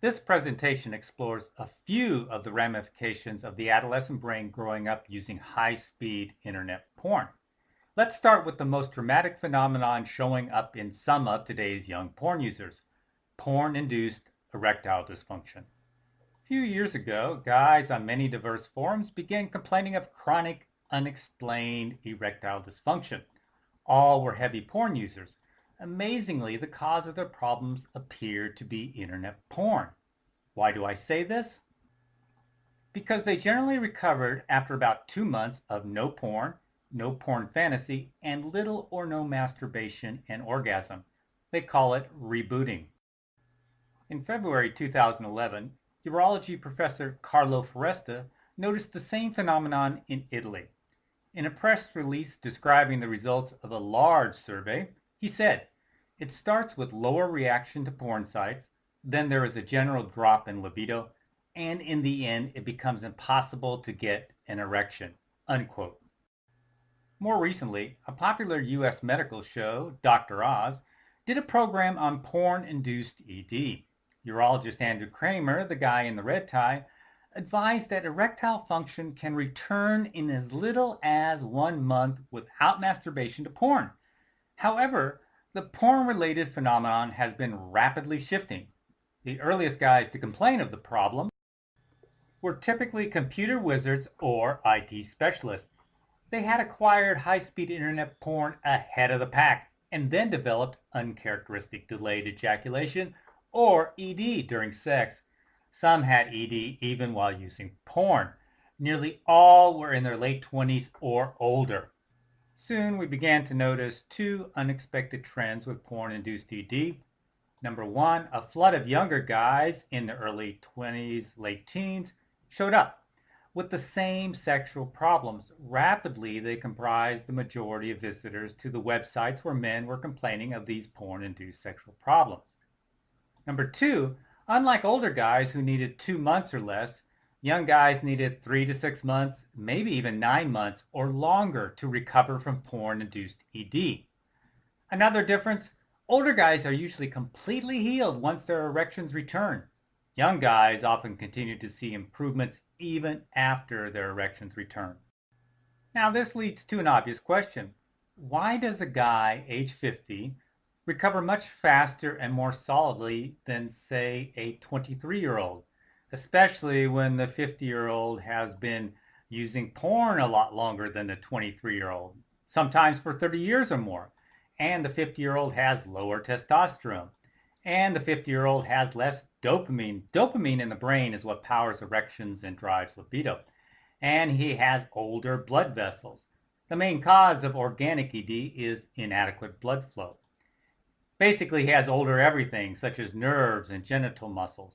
This presentation explores a few of the ramifications of the adolescent brain growing up using high-speed internet porn. Let's start with the most dramatic phenomenon showing up in some of today's young porn users: porn-induced erectile dysfunction. A few years ago, guys on many diverse forums began complaining of chronic, unexplained erectile dysfunction. All were heavy porn users. Amazingly, the cause of their problems appeared to be internet porn. Why do I say this? Because they generally recovered after about 2 months of no porn fantasy, and little or no masturbation and orgasm. They call it rebooting. In February 2011, urology professor Carlo Foresta noticed the same phenomenon in Italy. In a press release describing the results of a large survey, he said, "It starts with lower reaction to porn sites, then there is a general drop in libido, and in the end it becomes impossible to get an erection." Unquote. More recently, a popular U.S. medical show, Dr. Oz, did a program on porn-induced ED. Urologist Andrew Kramer, the guy in the red tie, advised that erectile function can return in as little as 1 month without masturbation to porn. However, the porn-related phenomenon has been rapidly shifting. The earliest guys to complain of the problem were typically computer wizards or IT specialists. They had acquired high-speed internet porn ahead of the pack and then developed uncharacteristic delayed ejaculation, or ED, during sex. Some had ED even while using porn. Nearly all were in their late 20s or older. Soon we began to notice two unexpected trends with porn-induced ED. Number one, a flood of younger guys in the early 20s, late teens showed up with the same sexual problems. Rapidly, they comprised the majority of visitors to the websites where men were complaining of these porn-induced sexual problems. Number two, unlike older guys who needed 2 months or less, young guys needed 3 to 6 months, maybe even 9 months or longer to recover from porn-induced ED. Another difference, older guys are usually completely healed once their erections return. Young guys often continue to see improvements even after their erections return. Now this leads to an obvious question. Why does a guy age 50 recover much faster and more solidly than, say, a 23-year-old, especially when the 50-year-old has been using porn a lot longer than the 23-year-old, sometimes for 30 years or more, and the 50-year-old has lower testosterone, and the 50-year-old has less dopamine. Dopamine in the brain is what powers erections and drives libido. And he has older blood vessels. The main cause of organic ED is inadequate blood flow. Basically, he has older everything, such as nerves and genital muscles.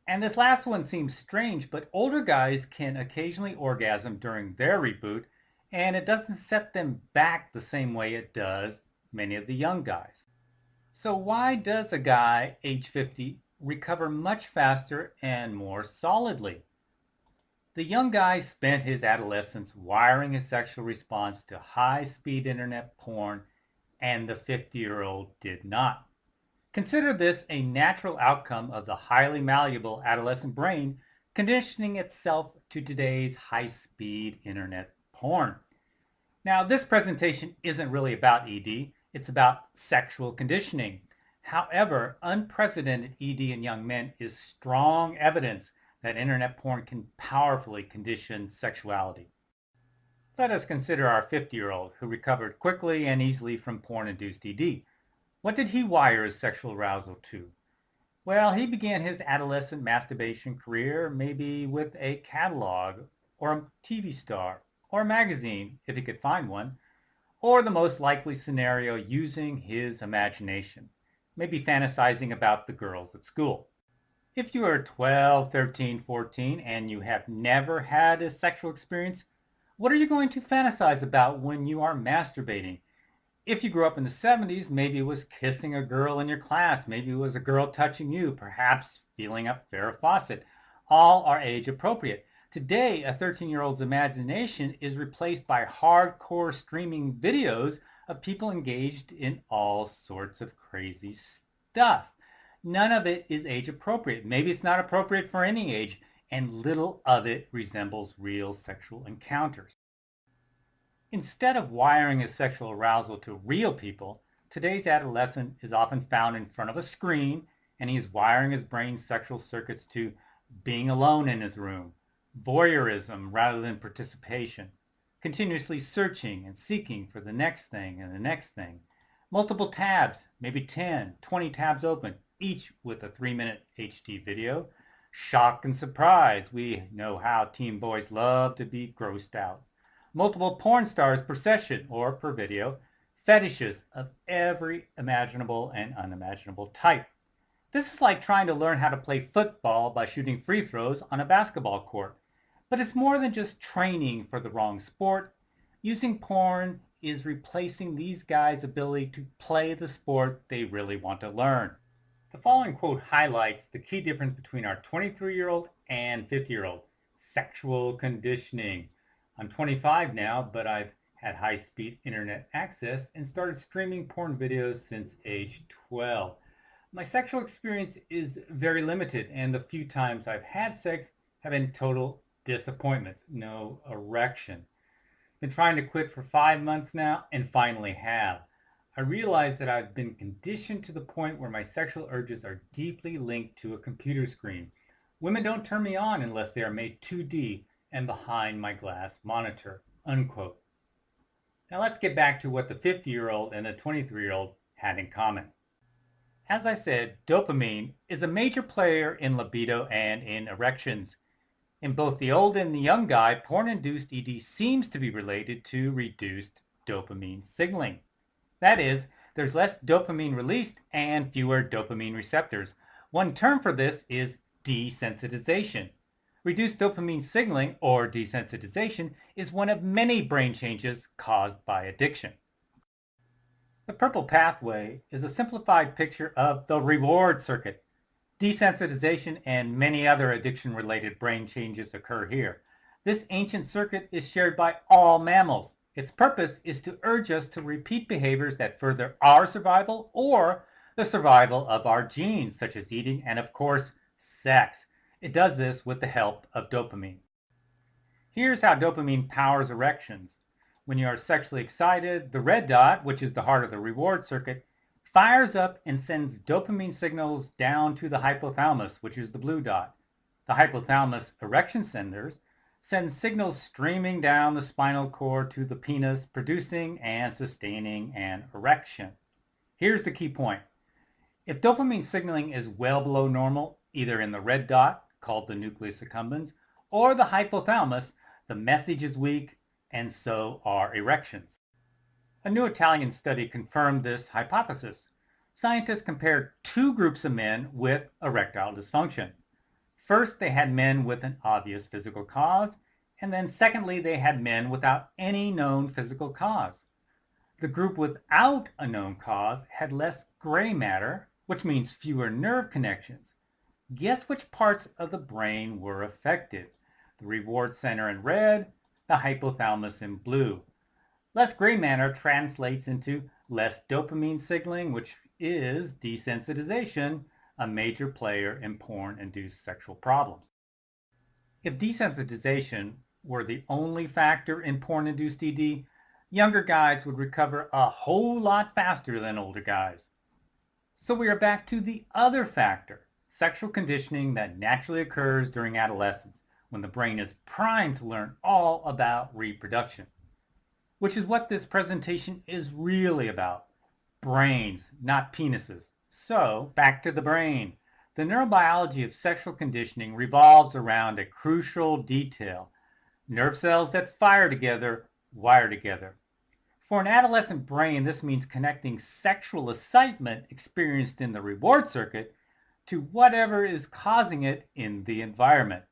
And this last one seems strange, but older guys can occasionally orgasm during their reboot, and it doesn't set them back the same way it does many of the young guys. So why does a guy age 50 recover much faster and more solidly? The young guy spent his adolescence wiring his sexual response to high-speed internet porn, and the 50-year-old did not. Consider this a natural outcome of the highly malleable adolescent brain conditioning itself to today's high-speed internet porn. Now, this presentation isn't really about ED, it's about sexual conditioning. However, unprecedented ED in young men is strong evidence that internet porn can powerfully condition sexuality. Let us consider our 50-year-old who recovered quickly and easily from porn-induced ED. What did he wire his sexual arousal to? Well, he began his adolescent masturbation career maybe with a catalog, or a TV star, or a magazine, if he could find one, or the most likely scenario, using his imagination, maybe fantasizing about the girls at school. If you are 12, 13, 14, and you have never had a sexual experience, what are you going to fantasize about when you are masturbating? If you grew up in the 70s, maybe it was kissing a girl in your class, maybe it was a girl touching you, perhaps feeling up Farrah Fawcett. All are age appropriate. Today, a 13-year-old's imagination is replaced by hardcore streaming videos of people engaged in all sorts of crazy stuff. None of it is age appropriate. Maybe it's not appropriate for any age, and little of it resembles real sexual encounters. Instead of wiring his sexual arousal to real people, today's adolescent is often found in front of a screen, and he is wiring his brain's sexual circuits to being alone in his room, voyeurism rather than participation, continuously searching and seeking for the next thing and the next thing, multiple tabs, maybe 10, 20 tabs open, each with a 3-minute HD video, shock and surprise. We know how teen boys love to be grossed out. Multiple porn stars per session or per video, fetishes of every imaginable and unimaginable type. This is like trying to learn how to play football by shooting free throws on a basketball court. But it's more than just training for the wrong sport. Using porn is replacing these guys' ability to play the sport they really want to learn. The following quote highlights the key difference between our 23-year-old and 50-year-old. Sexual conditioning. I'm 25 now, but I've had high-speed internet access and started streaming porn videos since age 12. My sexual experience is very limited, and the few times I've had sex have been total disappointments, no erection. Been trying to quit for 5 months now and finally have. I realize that I've been conditioned to the point where my sexual urges are deeply linked to a computer screen. Women don't turn me on unless they are made 2D and behind my glass monitor, unquote. Now let's get back to what the 50-year-old and the 23-year-old had in common. As I said, dopamine is a major player in libido and in erections. In both the old and the young guy, porn-induced ED seems to be related to reduced dopamine signaling. That is, there's less dopamine released and fewer dopamine receptors. One term for this is desensitization. Reduced dopamine signaling, or desensitization, is one of many brain changes caused by addiction. The purple pathway is a simplified picture of the reward circuit. Desensitization and many other addiction-related brain changes occur here. This ancient circuit is shared by all mammals. Its purpose is to urge us to repeat behaviors that further our survival or the survival of our genes, such as eating and, of course, sex. It does this with the help of dopamine. Here's how dopamine powers erections. When you are sexually excited, the red dot, which is the heart of the reward circuit, fires up and sends dopamine signals down to the hypothalamus, which is the blue dot. The hypothalamus erection centers send signals streaming down the spinal cord to the penis, producing and sustaining an erection. Here's the key point. If dopamine signaling is well below normal, either in the red dot, called the nucleus accumbens, or the hypothalamus, the message is weak, and so are erections. A new Italian study confirmed this hypothesis. Scientists compared two groups of men with erectile dysfunction. First, they had men with an obvious physical cause, and then secondly, they had men without any known physical cause. The group without a known cause had less gray matter, which means fewer nerve connections. Guess which parts of the brain were affected? The reward center in red, the hypothalamus in blue. Less gray matter translates into less dopamine signaling, which is desensitization, a major player in porn-induced sexual problems. If desensitization were the only factor in porn-induced ED, younger guys would recover a whole lot faster than older guys. So we are back to the other factor, sexual conditioning that naturally occurs during adolescence, when the brain is primed to learn all about reproduction. Which is what this presentation is really about. Brains, not penises. So, back to the brain. The neurobiology of sexual conditioning revolves around a crucial detail. Nerve cells that fire together, wire together. For an adolescent brain, this means connecting sexual excitement experienced in the reward circuit to whatever is causing it in the environment.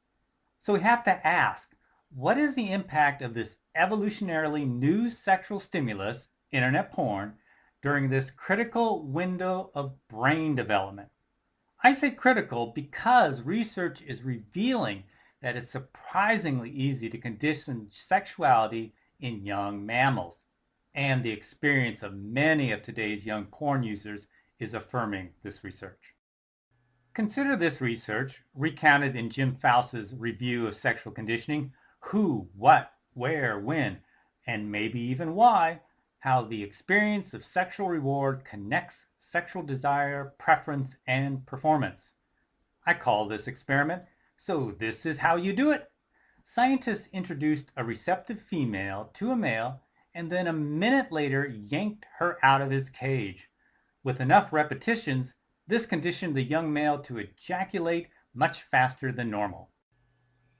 So we have to ask, what is the impact of this evolutionarily new sexual stimulus, internet porn, during this critical window of brain development? I say critical because research is revealing that it's surprisingly easy to condition sexuality in young mammals, and the experience of many of today's young porn users is affirming this research. Consider this research, recounted in Jim Faust's review of sexual conditioning, who, what, where, when, and maybe even why, how the experience of sexual reward connects sexual desire, preference, and performance. I call this experiment, "So this is how you do it." Scientists introduced a receptive female to a male and then a minute later yanked her out of his cage. With enough repetitions, this conditioned the young male to ejaculate much faster than normal.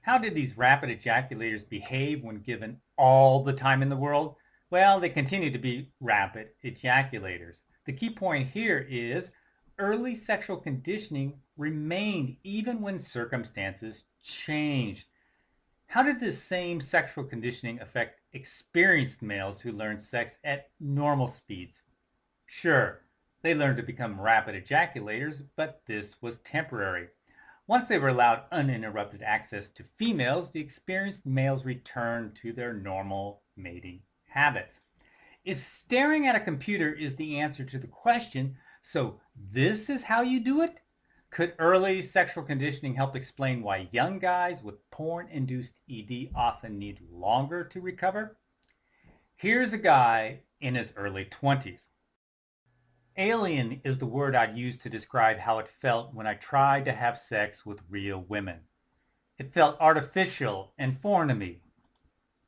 How did these rapid ejaculators behave when given all the time in the world? Well, they continue to be rapid ejaculators. The key point here is early sexual conditioning remained even when circumstances changed. How did this same sexual conditioning affect experienced males who learned sex at normal speeds? Sure, they learned to become rapid ejaculators, but this was temporary. Once they were allowed uninterrupted access to females, the experienced males returned to their normal mating habits. If staring at a computer is the answer to the question, "So this is how you do it?" could early sexual conditioning help explain why young guys with porn-induced ED often need longer to recover? Here's a guy in his early 20s. Alien is the word I'd use to describe how it felt when I tried to have sex with real women. It felt artificial and foreign to me.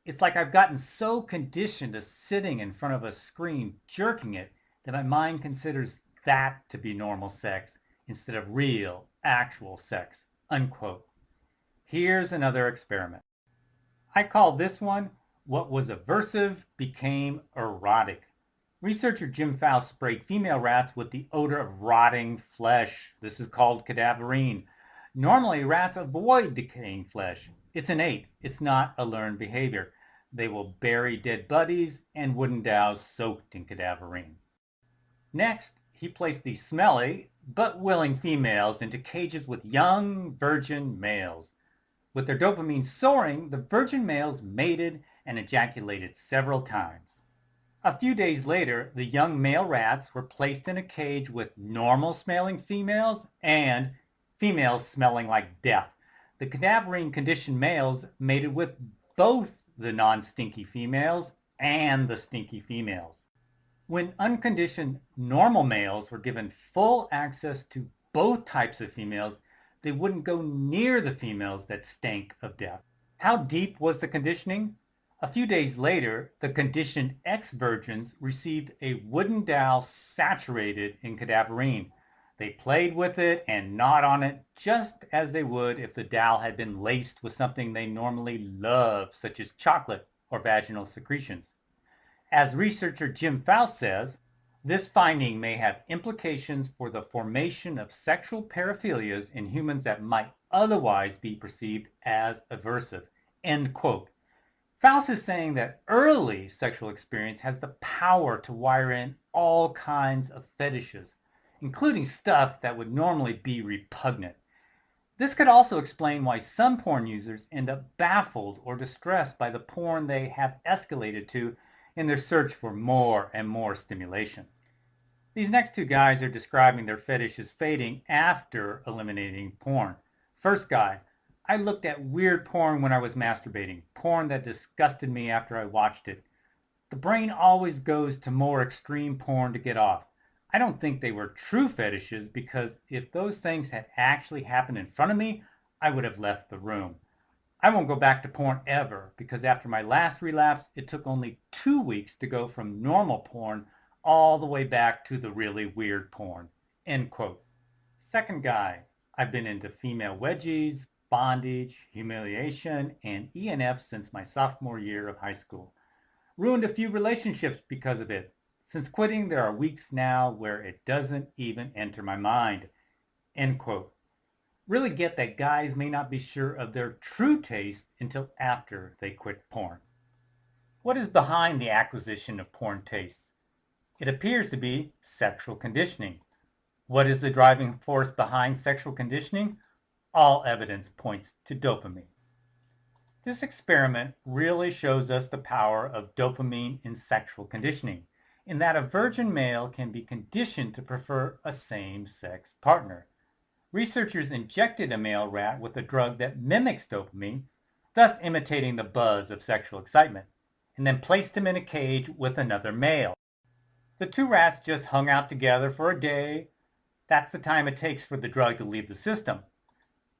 It's like I've gotten so conditioned to sitting in front of a screen jerking it that my mind considers that to be normal sex instead of real, actual sex, unquote. Here's another experiment. I call this one, "What was aversive became erotic." Researcher Jim Faust sprayed female rats with the odor of rotting flesh. This is called cadaverine. Normally, rats avoid decaying flesh. It's innate. It's not a learned behavior. They will bury dead bodies and wooden dowels soaked in cadaverine. Next, he placed these smelly but willing females into cages with young virgin males. With their dopamine soaring, the virgin males mated and ejaculated several times. A few days later, the young male rats were placed in a cage with normal-smelling females and females smelling like death. The cadaverine-conditioned males mated with both the non-stinky females and the stinky females. When unconditioned normal males were given full access to both types of females, they wouldn't go near the females that stank of death. How deep was the conditioning? A few days later, the conditioned ex-virgins received a wooden dowel saturated in cadaverine. They played with it and gnawed on it just as they would if the dowel had been laced with something they normally love, such as chocolate or vaginal secretions. As researcher Jim Faust says, this finding may have implications for the formation of sexual paraphilias in humans that might otherwise be perceived as aversive. End quote. Faust is saying that early sexual experience has the power to wire in all kinds of fetishes, including stuff that would normally be repugnant. This could also explain why some porn users end up baffled or distressed by the porn they have escalated to in their search for more and more stimulation. These next two guys are describing their fetish as fading after eliminating porn. First guy, "I looked at weird porn when I was masturbating, porn that disgusted me after I watched it. The brain always goes to more extreme porn to get off. I don't think they were true fetishes because if those things had actually happened in front of me, I would have left the room. I won't go back to porn ever because after my last relapse, it took only 2 weeks to go from normal porn all the way back to the really weird porn." End quote. Second guy, "I've been into female wedgies, bondage, humiliation, and ENF since my sophomore year of high school. Ruined a few relationships because of it. Since quitting, there are weeks now where it doesn't even enter my mind." End quote. Really get that guys may not be sure of their true taste until after they quit porn. What is behind the acquisition of porn tastes? It appears to be sexual conditioning. What is the driving force behind sexual conditioning? All evidence points to dopamine. This experiment really shows us the power of dopamine in sexual conditioning, in that a virgin male can be conditioned to prefer a same-sex partner. Researchers injected a male rat with a drug that mimics dopamine, thus imitating the buzz of sexual excitement, and then placed him in a cage with another male. The two rats just hung out together for a day. That's the time it takes for the drug to leave the system.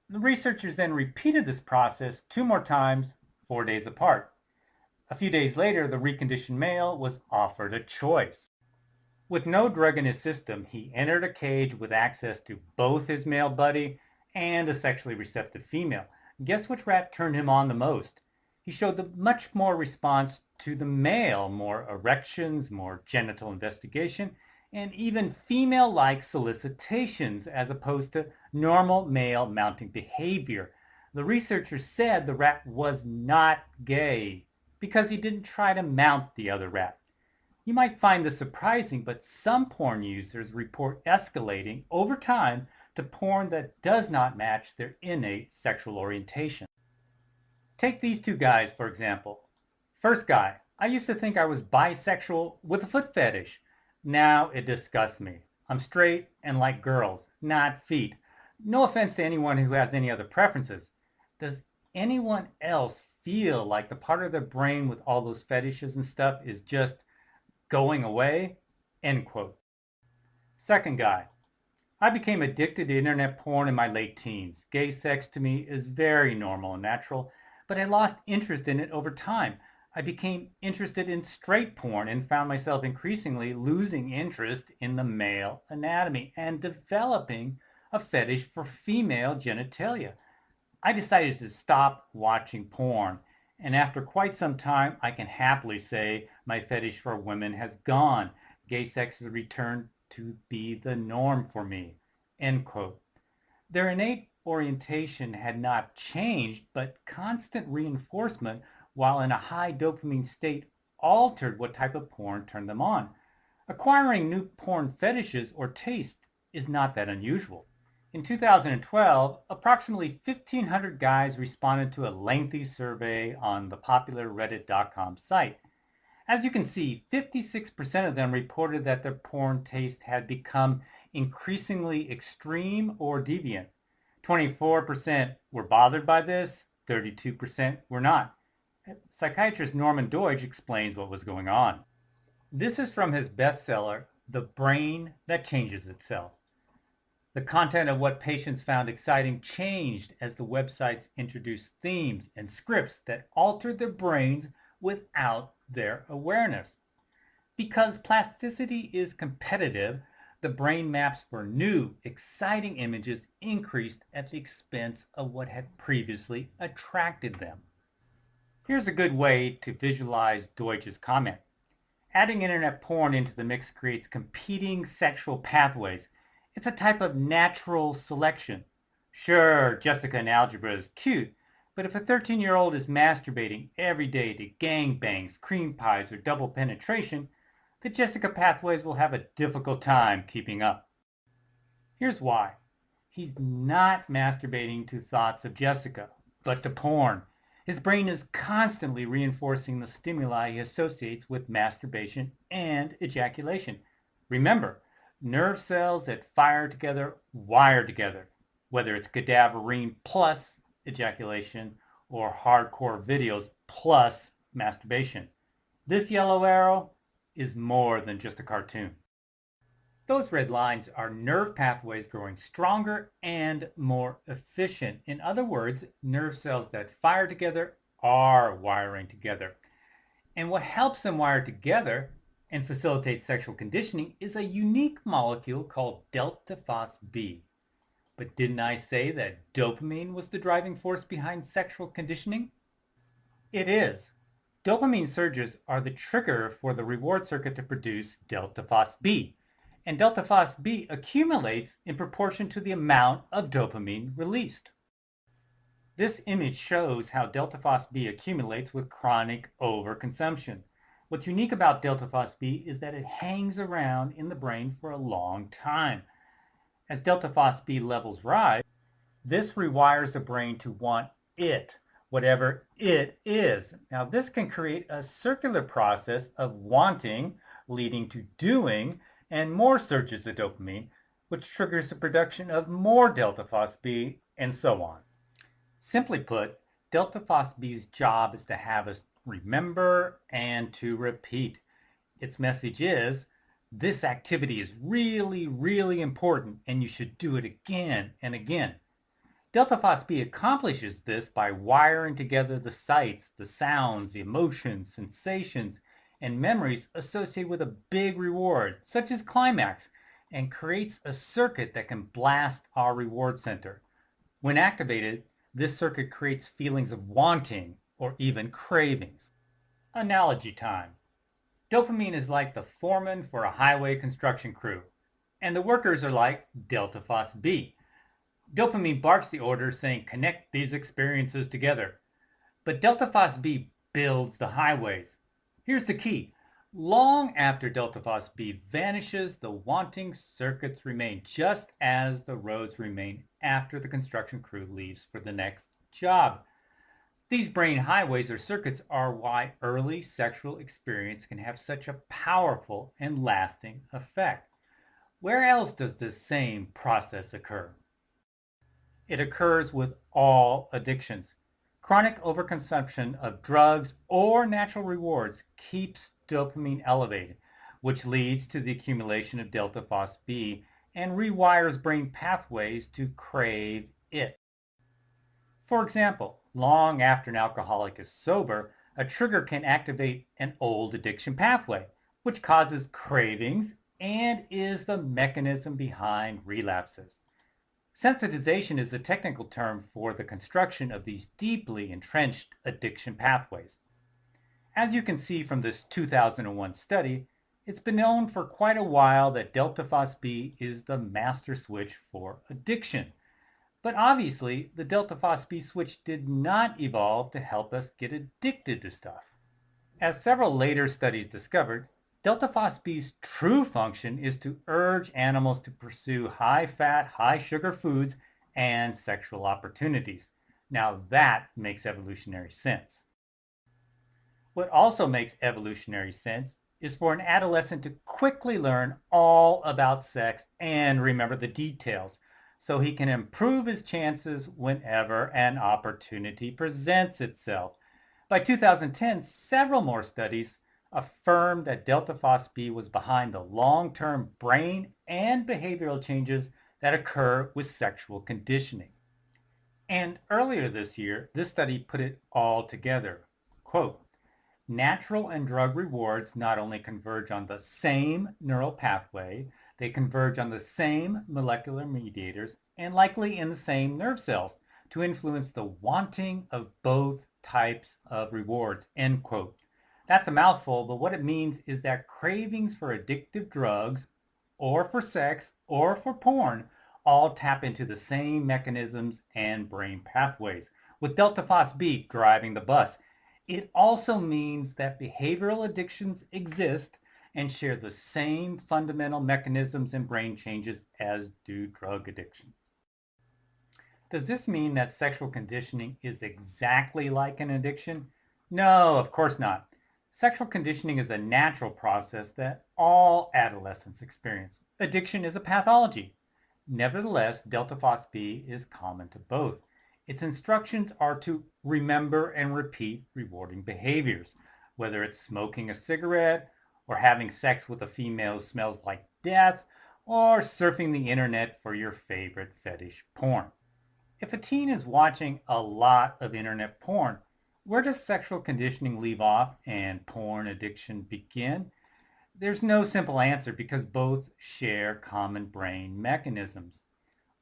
The researchers then repeated this process 2 more times, 4 days apart. A few days later, the reconditioned male was offered a choice. With no drug in his system, he entered a cage with access to both his male buddy and a sexually receptive female. Guess which rat turned him on the most? He showed much more response to the male, more erections, more genital investigation, and even female-like solicitations as opposed to normal male mounting behavior. The researchers said the rat was not gay because he didn't try to mount the other rat. You might find this surprising, but some porn users report escalating over time to porn that does not match their innate sexual orientation. Take these two guys, for example. First guy, I used to think I was bisexual with a foot fetish. Now it disgusts me. I'm straight and like girls, not feet. No offense to anyone who has any other preferences. Does anyone else feel like the part of their brain with all those fetishes and stuff is just going away? End quote. Second guy, I became addicted to internet porn in my late teens. Gay sex to me is very normal and natural, but I lost interest in it over time. I became interested in straight porn and found myself increasingly losing interest in the male anatomy and developing a fetish for female genitalia. I decided to stop watching porn, and after quite some time, I can happily say my fetish for women has gone. Gay sex has returned to be the norm for me. End quote. Their innate orientation had not changed, but constant reinforcement while in a high dopamine state altered what type of porn turned them on. Acquiring new porn fetishes or taste is not that unusual. In 2012, approximately 1,500 guys responded to a lengthy survey on the popular Reddit.com site. As you can see, 56% of them reported that their porn taste had become increasingly extreme or deviant. 24% were bothered by this, 32% were not. Psychiatrist Norman Doidge explains what was going on. This is from his bestseller, The Brain That Changes Itself. The content of what patients found exciting changed as the websites introduced themes and scripts that altered their brains without their awareness. Because plasticity is competitive, the brain maps for new, exciting images increased at the expense of what had previously attracted them. Here's a good way to visualize Deutsch's comment. Adding internet porn into the mix creates competing sexual pathways. It's a type of natural selection. Sure, Jessica in algebra is cute, but if a 13-year-old is masturbating every day to gangbangs, cream pies, or double penetration, the Jessica pathways will have a difficult time keeping up. Here's why. He's not masturbating to thoughts of Jessica, but to porn. His brain is constantly reinforcing the stimuli he associates with masturbation and ejaculation. Remember, nerve cells that fire together wire together, whether it's cadaverine plus ejaculation or hardcore videos plus masturbation. This yellow arrow is more than just a cartoon. Those red lines are nerve pathways growing stronger and more efficient. In other words, nerve cells that fire together are wiring together. And what helps them wire together and facilitates sexual conditioning is a unique molecule called delta phos-B. But didn't I say that dopamine was the driving force behind sexual conditioning? It is. Dopamine surges are the trigger for the reward circuit to produce delta phos-B. And delta phos-B accumulates in proportion to the amount of dopamine released. This image shows how delta phos-B accumulates with chronic overconsumption. What's unique about delta phos-B is that it hangs around in the brain for a long time. As delta phos-B levels rise, this rewires the brain to want it, whatever it is. Now this can create a circular process of wanting leading to doing and more surges of dopamine, which triggers the production of more delta phosphB, and so on. Simply put, delta phosphB's job is to have us remember and to repeat. Its message is, this activity is really, really important and you should do it again and again. Delta phosphB accomplishes this by wiring together the sights, the sounds, the emotions, sensations, and memories associated with a big reward, such as climax, and creates a circuit that can blast our reward center. When activated, this circuit creates feelings of wanting or even cravings. Analogy time. Dopamine is like the foreman for a highway construction crew, and the workers are like delta phosphB. Dopamine barks the orders saying connect these experiences together, but delta phosphB builds the highways. Here's the key. Long after delta phosphB vanishes, the wanting circuits remain just as the roads remain after the construction crew leaves for the next job. These brain highways or circuits are why early sexual experience can have such a powerful and lasting effect. Where else does this same process occur? It occurs with all addictions. Chronic overconsumption of drugs or natural rewards keeps dopamine elevated, which leads to the accumulation of delta phosphB and rewires brain pathways to crave it. For example, long after an alcoholic is sober, a trigger can activate an old addiction pathway, which causes cravings and is the mechanism behind relapses. Sensitization is the technical term for the construction of these deeply entrenched addiction pathways. As you can see from this 2001 study, it's been known for quite a while that delta phosphB is the master switch for addiction. But obviously, the delta phosphB switch did not evolve to help us get addicted to stuff. As several later studies discovered, delta phosphB's true function is to urge animals to pursue high-fat, high-sugar foods and sexual opportunities. Now that makes evolutionary sense. What also makes evolutionary sense is for an adolescent to quickly learn all about sex and remember the details, so he can improve his chances whenever an opportunity presents itself. By 2010, several more studies affirmed that delta phosphB was behind the long-term brain and behavioral changes that occur with sexual conditioning. And earlier this year, this study put it all together. Quote, natural and drug rewards not only converge on the same neural pathway, they converge on the same molecular mediators and likely in the same nerve cells to influence the wanting of both types of rewards, end quote. That's a mouthful, but what it means is that cravings for addictive drugs or for sex or for porn all tap into the same mechanisms and brain pathways, with delta phosphB driving the bus. It also means that behavioral addictions exist and share the same fundamental mechanisms and brain changes as do drug addictions. Does this mean that sexual conditioning is exactly like an addiction? No, of course not. Sexual conditioning is a natural process that all adolescents experience. Addiction is a pathology. Nevertheless, delta phosphB is common to both. Its instructions are to remember and repeat rewarding behaviors, whether it's smoking a cigarette, or having sex with a female who smells like death, or surfing the internet for your favorite fetish porn. If a teen is watching a lot of internet porn, where does sexual conditioning leave off and porn addiction begin? There's no simple answer because both share common brain mechanisms.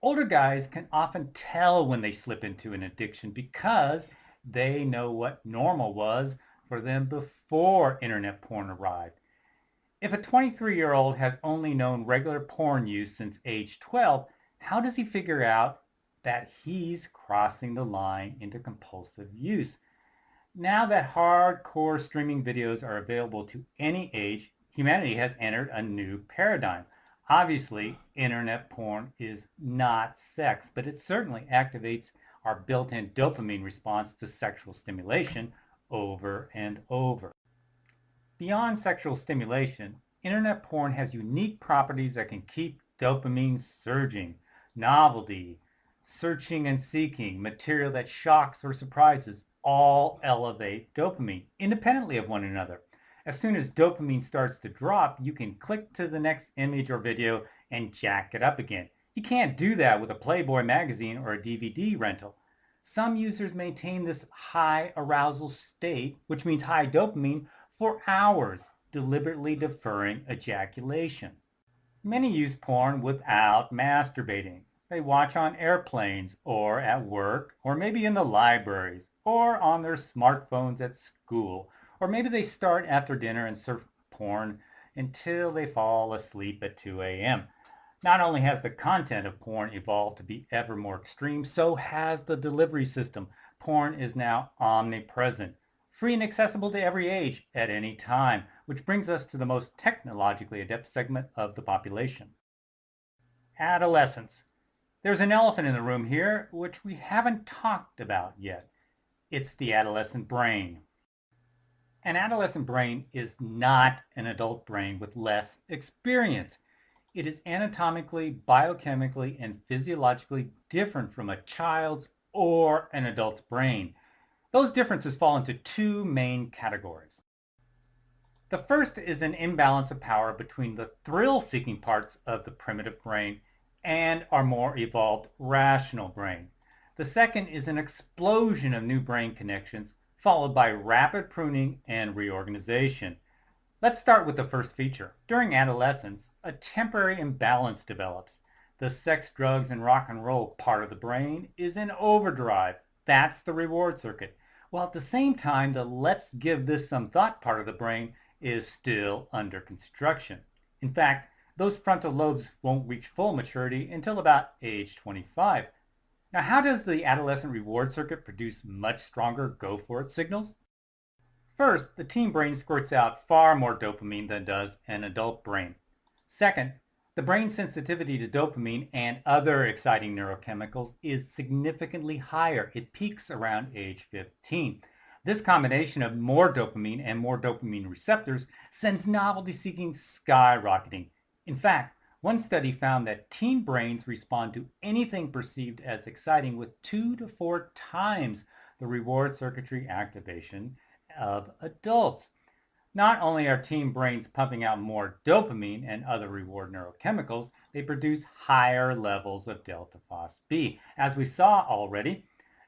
Older guys can often tell when they slip into an addiction because they know what normal was for them before internet porn arrived. If a 23-year-old has only known regular porn use since age 12, how does he figure out that he's crossing the line into compulsive use? Now that hardcore streaming videos are available to any age, humanity has entered a new paradigm. Obviously, internet porn is not sex, but it certainly activates our built-in dopamine response to sexual stimulation over and over. Beyond sexual stimulation, internet porn has unique properties that can keep dopamine surging, novelty, searching and seeking, material that shocks or surprises, all elevate dopamine independently of one another. As soon as dopamine starts to drop, you can click to the next image or video and jack it up again. You can't do that with a Playboy magazine or a DVD rental. Some users maintain this high arousal state, which means high dopamine, for hours, deliberately deferring ejaculation. Many use porn without masturbating. They watch on airplanes or at work, or maybe in the libraries, or on their smartphones at school, or maybe they start after dinner and surf porn until they fall asleep at 2 a.m. Not only has the content of porn evolved to be ever more extreme, so has the delivery system. Porn is now omnipresent, free and accessible to every age at any time, which brings us to the most technologically adept segment of the population. Adolescence. There's an elephant in the room here, which we haven't talked about yet. It's the adolescent brain. An adolescent brain is not an adult brain with less experience. It is anatomically, biochemically, and physiologically different from a child's or an adult's brain. Those differences fall into two main categories. The first is an imbalance of power between the thrill-seeking parts of the primitive brain and our more evolved rational brain. The second is an explosion of new brain connections, followed by rapid pruning and reorganization. Let's start with the first feature. During adolescence, a temporary imbalance develops. The sex, drugs, and rock and roll part of the brain is in overdrive. That's the reward circuit. While at the same time, the let's give this some thought part of the brain is still under construction. In fact, those frontal lobes won't reach full maturity until about age 25. Now, how does the adolescent reward circuit produce much stronger go-for-it signals? First, the teen brain squirts out far more dopamine than does an adult brain. Second, the brain's sensitivity to dopamine and other exciting neurochemicals is significantly higher. It peaks around age 15. This combination of more dopamine and more dopamine receptors sends novelty seeking skyrocketing. In fact, one study found that teen brains respond to anything perceived as exciting with 2 to 4 times the reward circuitry activation of adults. Not only are teen brains pumping out more dopamine and other reward neurochemicals, they produce higher levels of delta phos-B. As we saw already,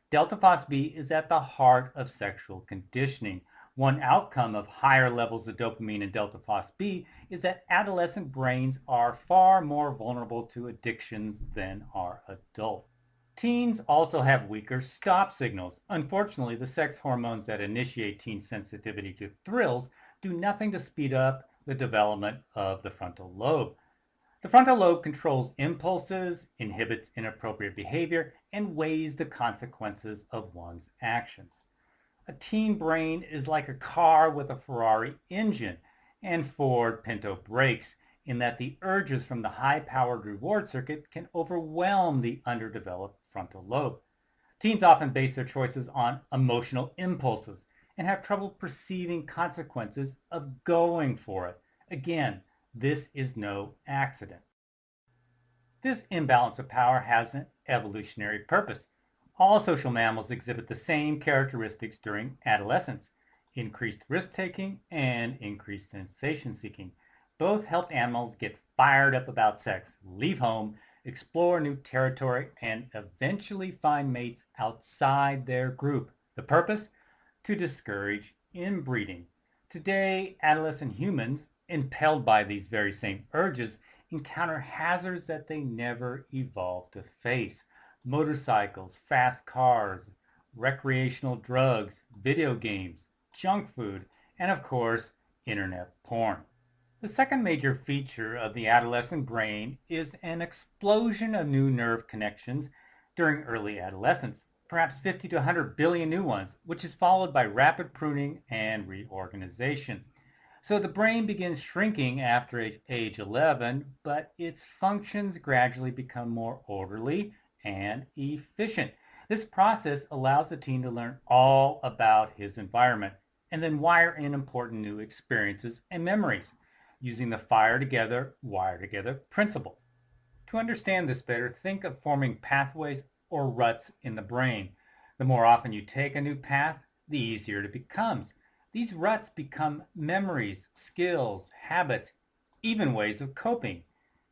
delta phos-B is at the heart of sexual conditioning. One outcome of higher levels of dopamine and delta phos-B is that adolescent brains are far more vulnerable to addictions than are adults. Teens also have weaker stop signals. Unfortunately, the sex hormones that initiate teen sensitivity to thrills do nothing to speed up the development of the frontal lobe. The frontal lobe controls impulses, inhibits inappropriate behavior, and weighs the consequences of one's actions. A teen brain is like a car with a Ferrari engine and Ford Pinto brakes, in that the urges from the high-powered reward circuit can overwhelm the underdeveloped frontal lobe. Teens often base their choices on emotional impulses and have trouble perceiving consequences of going for it. Again, this is no accident. This imbalance of power has an evolutionary purpose. All social mammals exhibit the same characteristics during adolescence: increased risk-taking and increased sensation-seeking. Both helped animals get fired up about sex, leave home, explore new territory, and eventually find mates outside their group. The purpose? To discourage inbreeding. Today, adolescent humans, impelled by these very same urges, encounter hazards that they never evolved to face. Motorcycles, fast cars, recreational drugs, video games, junk food, and of course, internet porn. The second major feature of the adolescent brain is an explosion of new nerve connections during early adolescence, perhaps 50 to 100 billion new ones, which is followed by rapid pruning and reorganization. So the brain begins shrinking after age 11, but its functions gradually become more orderly and efficient. This process allows the teen to learn all about his environment and then wire in important new experiences and memories, using the fire together, wire together principle. To understand this better, think of forming pathways or ruts in the brain. The more often you take a new path, the easier it becomes. These ruts become memories, skills, habits, even ways of coping.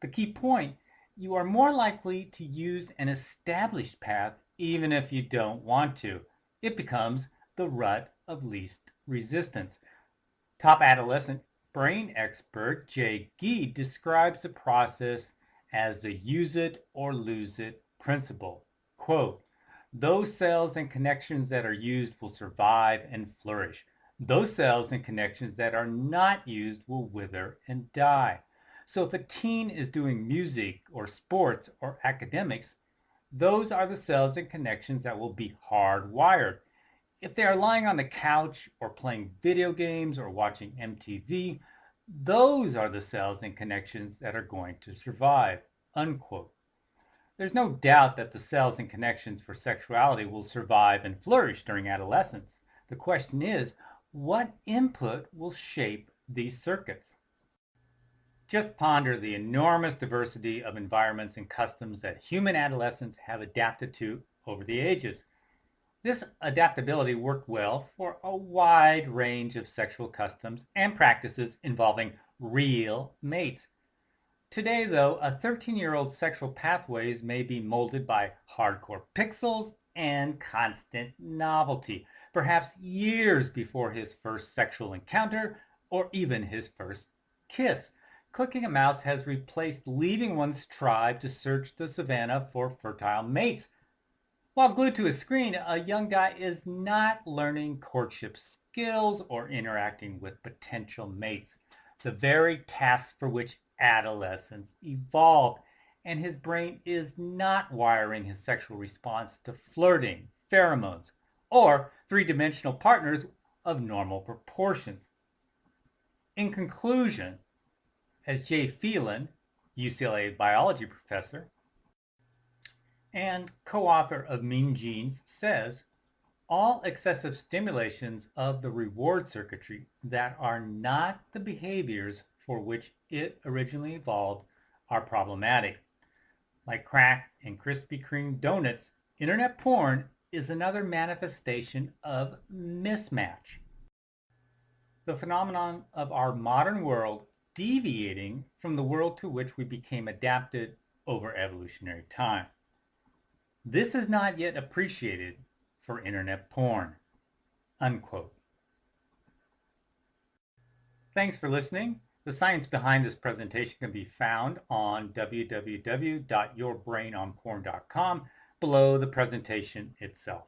The key point, you are more likely to use an established path even if you don't want to. It becomes the rut of least resistance. Top adolescent brain expert Jay Gee describes the process as the use it or lose it principle. Quote, those cells and connections that are used will survive and flourish. Those cells and connections that are not used will wither and die. So if a teen is doing music or sports or academics, those are the cells and connections that will be hardwired. If they are lying on the couch or playing video games or watching MTV, those are the cells and connections that are going to survive, unquote. There's no doubt that the cells and connections for sexuality will survive and flourish during adolescence. The question is, what input will shape these circuits? Just ponder the enormous diversity of environments and customs that human adolescents have adapted to over the ages. This adaptability worked well for a wide range of sexual customs and practices involving real mates. Today, though, a 13-year-old's sexual pathways may be molded by hardcore pixels and constant novelty, perhaps years before his first sexual encounter or even his first kiss. Clicking a mouse has replaced leaving one's tribe to search the savannah for fertile mates. While glued to a screen, a young guy is not learning courtship skills or interacting with potential mates, the very tasks for which adolescence evolved, and his brain is not wiring his sexual response to flirting, pheromones, or three-dimensional partners of normal proportions. In conclusion, as Jay Phelan, UCLA biology professor, and co-author of Mean Genes says, all excessive stimulations of the reward circuitry that are not the behaviors for which it originally evolved are problematic. Like crack and Krispy Kreme donuts, internet porn is another manifestation of mismatch. The phenomenon of our modern world deviating from the world to which we became adapted over evolutionary time. This is not yet appreciated for internet porn, unquote. Thanks for listening. The science behind this presentation can be found on www.yourbrainonporn.com below the presentation itself.